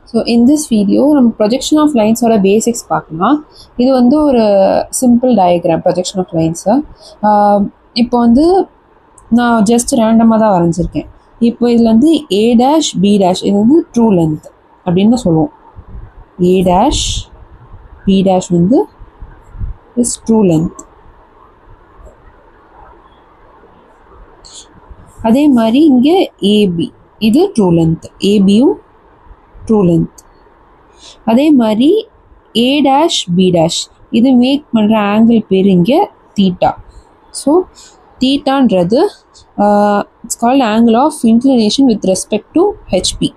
So in this video நம்ம projection of lines ஓட basics பார்க்கலாம். இது வந்து ஒரு simple diagram projection of lines. இப்போ வந்து நான் just ரேண்டமாக தான் வரைஞ்சிருக்கேன். இப்போ இதில் வந்து a dash b dash இது வந்து true length அப்படின்னு சொல்லுவோம். a dash b dash வந்து is true length. அதே மாதிரி இங்கே ab இது true length, abயும் true length. அதே மாதிரி a dash b dash இது மேக் பண்ணுற ஆங்கிள் பேர் இங்கே தீட்டா. ஸோ தீட்டான்றது it's called angle of inclination with respect to HP.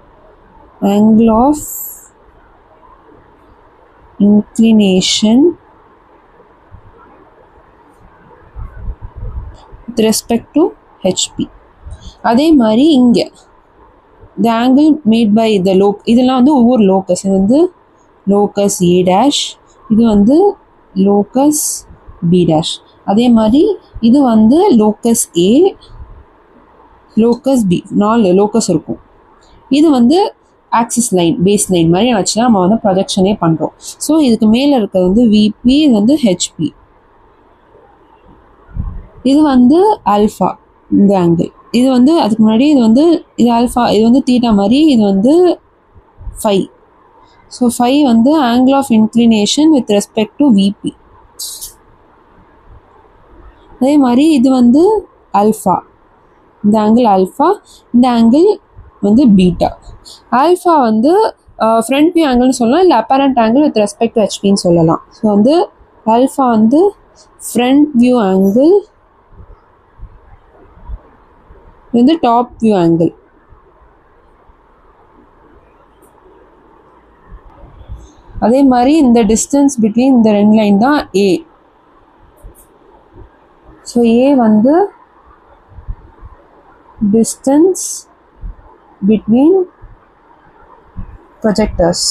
Angle of inclination with respect to HP. அதே மாதிரி இங்கே the angle made by the இதெல்லாம் வந்து ஒவ்வொரு லோக்கஸ். இது வந்து லோக்கஸ் a dash, இது வந்து லோக்கஸ் b dash. அதே மாதிரி இது வந்து locus a, locus b, 4 locus இருக்கும். இது வந்து ஆக்சிஸ் லைன், பேஸ் லைன் மாதிரி வச்சுன்னா நம்ம வந்து ப்ரொஜெக்ஷனே பண்ணுறோம். ஸோ இதுக்கு மேலே இருக்கிறது வந்து vp, இது வந்து hp, இது வந்து ஆல்ஃபா இந்த ஆங்கிள். இது வந்து அதுக்கு முன்னாடி இது வந்து இது ஆல்ஃபா, இது வந்து தீட்டா மாதிரி, இது வந்து ஃபை. ஸோ ஃபை வந்து angle of inclination with respect to VP. அதே மாதிரி இது வந்து ஆல்ஃபா, இந்த ஆங்கிள் ஆல்ஃபா, இந்த ஆங்கிள் வந்து பீட்டா. ஆல்ஃபா வந்து ஃப்ரண்ட் வியூ ஆங்கிள்னு சொல்லலாம், இல்லை apparent angle with respect to ஹெச்பின்னு சொல்லலாம். ஸோ வந்து ஆல்ஃபா வந்து ஃப்ரண்ட் வியூ ஆங்கிள், இது வந்து டாப் வியூ ஆங்கிள். அதே மாதிரி இந்த டிஸ்டன்ஸ் பிட்வீன் இந்த ரெண்டு லைன் தான் ஏ. ஸோ ஏ வந்து டிஸ்டன்ஸ் பிட்வீன் ப்ரொஜெக்டர்ஸ்.